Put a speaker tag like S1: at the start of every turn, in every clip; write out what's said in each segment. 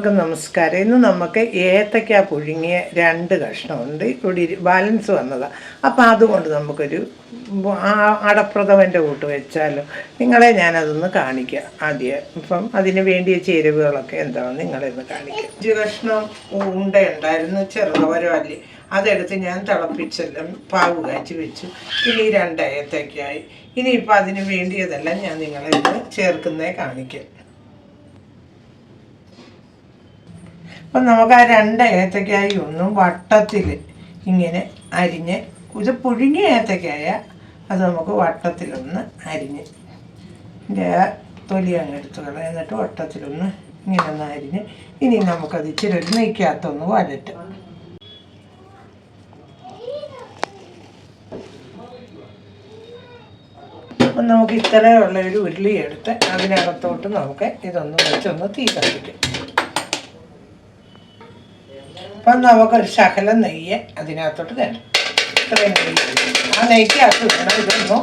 S1: നമസ്കാരം. ഇന്ന് നമുക്ക് ഏത്തയ്ക്ക പുഴുങ്ങിയ 2 കഷ്ണമുണ്ട്. ഇവിടെ ബാലൻസ് വന്നതാണ്. അപ്പം അതുകൊണ്ട് നമുക്കൊരു അടപ്രഥമൻ്റെ കൂട്ട് വെച്ചാലോ. നിങ്ങളെ ഞാനതൊന്ന് കാണിക്കാം ആദ്യം. ഇപ്പം അതിന് വേണ്ടിയ ചേരുവകളൊക്കെ എന്താണെന്ന് നിങ്ങളെന്ന് കാണിക്കാം. 5 കഷ്ണം ഉണ്ട ഉണ്ടായിരുന്നു, ചെറുതോരമല്ലി. അതെടുത്ത് ഞാൻ തിളപ്പിച്ചെല്ലാം പാവ് കാച്ചി വെച്ചു. ഇനി 2 ഏത്തയ്ക്കായി. ഇനിയിപ്പോൾ അതിന് വേണ്ടിയതെല്ലാം ഞാൻ നിങ്ങളെ ഇന്ന് ചേർക്കുന്നേ കാണിക്കാം. അപ്പം നമുക്ക് ആ 2 ഏത്തയ്ക്കായി ഒന്നും വട്ടത്തിൽ ഇങ്ങനെ അരിഞ്ഞ്, ഇത് പുഴുങ്ങിയ ഏത്തയ്ക്കായ അത് നമുക്ക് വട്ടത്തിലൊന്ന് അരിഞ്ഞ് ഇതിൻ്റെ ആ തൊലി അങ്ങ് എടുത്ത് കളയാം. എന്നിട്ട് വട്ടത്തിലൊന്ന് ഇങ്ങനെ ഒന്ന് അരിഞ്ഞ് ഇനി നമുക്കത് ഇച്ചിരി ഒരു നെയ്ക്കകത്തൊന്ന് വഴറ്റും. അപ്പം നമുക്ക് ഇത്രയുള്ള ഒരു ഉരുളി എടുത്ത് അതിനകത്തോട്ട് നമുക്ക് ഇതൊന്ന് വെച്ചൊന്ന് തീ കത്തിക്കും. അപ്പം നമുക്കൊരു ശകലം നെയ്യ് അതിനകത്തോട്ട് തരണം. ഇത്രയും നെയ്യ് ആ നെയ്ക്കകത്ത് വേണം ഇതൊന്നും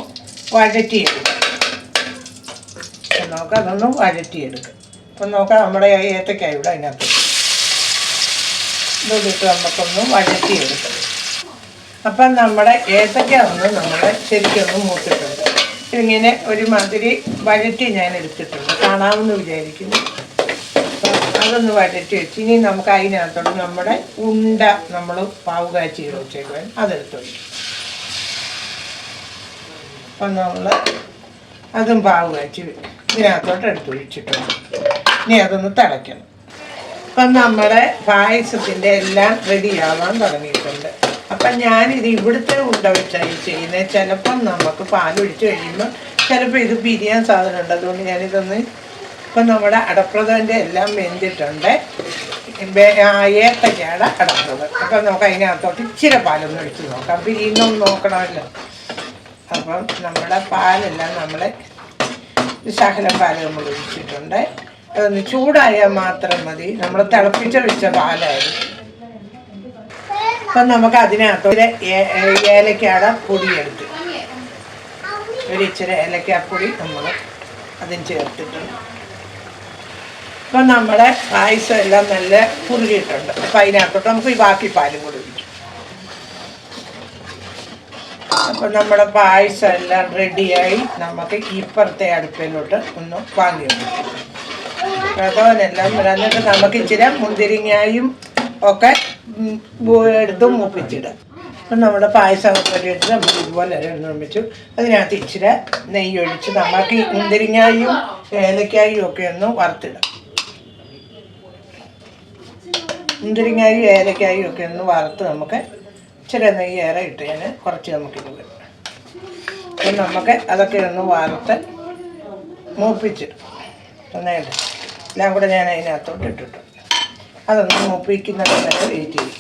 S1: വഴറ്റിയെടുക്കാം. അപ്പം നമുക്കതൊന്നും വഴറ്റിയെടുക്കാം. അപ്പം നമുക്ക് നമ്മുടെ ഏത്തയ്ക്കായ ഇവിടെ അതിനകത്ത് ഇതൊന്നിട്ട് നമുക്കൊന്ന് വഴറ്റിയെടുക്കാം. അപ്പം നമ്മുടെ ഏത്തയ്ക്ക ഒന്ന് നമ്മൾ ശരിക്കൊന്ന് മൂത്തിട്ടുണ്ട്. ഇങ്ങനെ ഒരുമാതിരി വഴറ്റി ഞാൻ എടുത്തിട്ടുണ്ട്, കാണാമെന്ന് വിചാരിക്കുന്നു. അതൊന്ന് വഴറ്റി വെച്ച് ഇനി നമുക്ക് അതിനകത്തോട്ട് നമ്മുടെ ഉണ്ട നമ്മൾ പാവ് കാച്ചി വെച്ചേക്കുവാൻ അതെടുത്ത് വയ്ക്കും. അപ്പം നമ്മൾ അതും പാവ് കാച്ചി ഇതിനകത്തോട്ട് എടുത്ത് ഒഴിച്ചിട്ടുണ്ട്. ഇനി അതൊന്ന് തിളയ്ക്കണം. അപ്പം നമ്മുടെ പായസത്തിൻ്റെ എല്ലാം റെഡിയാവാൻ തുടങ്ങിയിട്ടുണ്ട്. അപ്പം ഞാനിത് ഇവിടുത്തെ ഉണ്ട വെച്ചായി ചെയ്യുന്നത്. ചിലപ്പം നമുക്ക് പാലൊഴിച്ച് കഴിയുമ്പോൾ ചിലപ്പോൾ ഇത് പിരിയാൻ സാധനമുണ്ട്. അതുകൊണ്ട് ഞാനിതൊന്ന് ഇപ്പം നമ്മുടെ അടപ്രഥമൻ്റെ എല്ലാം വെന്തിട്ടുണ്ട്. ഏത്തയ്ക്കയുടെ അടപ്രഥമൻ. അപ്പം നമുക്ക് അതിനകത്തോട്ട് ഇച്ചിരി പാലൊന്ന് ഒഴിച്ച് നോക്കാം. പിരിയുന്നൊന്ന് നോക്കണമല്ലോ. അപ്പം നമ്മുടെ പാലെല്ലാം നമ്മൾ ശകലം പാൽ നമ്മൾ ഒഴിച്ചിട്ടുണ്ട്. അതൊന്ന് ചൂടായാൽ മാത്രം മതി. നമ്മൾ തിളപ്പിച്ച് വെച്ച പാലായിരുന്നു. അപ്പം നമുക്ക് അതിനകത്തൊരു ഏലക്കയുടെ പൊടിയെടുത്ത് ഒരു ഇച്ചിരി ഏലക്കാപ്പൊടി നമ്മൾ അതിന് ചേർത്തിട്ടുണ്ട്. അപ്പം നമ്മുടെ പായസം എല്ലാം നല്ല കുറുകിയിട്ടുണ്ട്. അപ്പം അതിനകത്തോട്ട് നമുക്ക് ഈ ബാക്കി പാലും കൂടി ഒഴിക്കും. അപ്പം നമ്മുടെ പായസം എല്ലാം റെഡിയായി. നമുക്ക് ഇപ്പുറത്തെ അടുപ്പിലോട്ട് ഒന്ന് വാങ്ങി വെക്കും. പ്രഥമനെല്ലാം എന്നിട്ട് നമുക്ക് ഇച്ചിരി മുന്തിരിങ്ങായും ഒക്കെ എടുത്ത് മൂപ്പിച്ചിടാം. അപ്പം നമ്മുടെ പായസം എടുത്ത് നമ്മൾ ഇതുപോലെ നിർമ്മിച്ചു. അതിനകത്ത് ഇച്ചിരി നെയ്യ് ഒഴിച്ച് നമുക്ക് ഈ മുന്തിരിങ്ങായും ഏലക്കായും ഒക്കെ ഒന്ന് വറുത്തിടാം. മുന്തിരിങ്ങായും ഏലക്കായും ഒക്കെ ഒന്ന് വറുത്ത് നമുക്ക് ഇച്ചിരി നെയ്യ് ഏറെ ഇട്ട് ഞാൻ കുറച്ച് നമുക്കിത് വരും. അപ്പം നമുക്ക് അതൊക്കെ ഒന്ന് വറുത്ത് മൂപ്പിച്ചിടും. ഒന്നേണ്ട എല്ലാം കൂടെ ഞാൻ അതിനകത്തോട്ട് ഇട്ടിട്ടുണ്ട്. അതൊന്ന് മൂപ്പിക്കുന്നത് തന്നെ വെയിറ്റ് ചെയ്യും.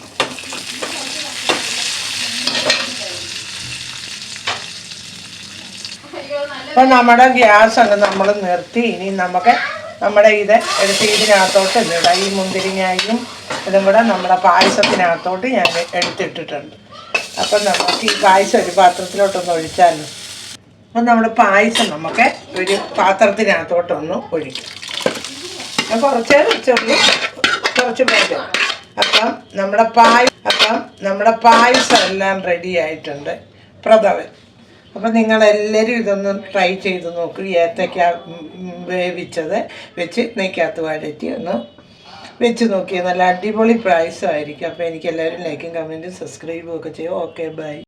S1: അപ്പം നമ്മുടെ ഗ്യാസ് അങ്ങ് നമ്മൾ നിർത്തി. ഇനി നമുക്ക് നമ്മുടെ ഇത് എടുത്ത് ഇതിനകത്തോട്ട് ഇടാം. ഈ മുന്തിരിങ്ങായും ഇതും കൂടെ നമ്മുടെ പായസത്തിനകത്തോട്ട് ഞാൻ എടുത്തിട്ടിട്ടുണ്ട്. അപ്പം നമുക്ക് ഈ പായസം ഒരു പാത്രത്തിലോട്ടൊന്ന് ഒഴിച്ചാലും. അപ്പം നമ്മുടെ പായസം നമുക്ക് ഒരു പാത്രത്തിനകത്തോട്ടൊന്ന് ഒഴിക്കും. കുറച്ച് പേര് അപ്പം നമ്മുടെ പായസം എല്ലാം റെഡി ആയിട്ടുണ്ട്, പ്രഥമൻ. അപ്പം നിങ്ങളെല്ലാവരും ഇതൊന്ന് ട്രൈ ചെയ്ത് നോക്കൂ. ഏത്തയ്ക്ക വേവിച്ചത് വെച്ച് നെയ്ക്കകത്ത് വഴറ്റി ഒന്ന് വെച്ച് നോക്കിയാൽ നല്ല അടിപൊളി പായസമായിരിക്കും. അപ്പോൾ എനിക്ക് എല്ലാവരും ലൈക്കും കമൻറ്റും സബ്സ്ക്രൈബും ഒക്കെ ചെയ്യും. Okay, by.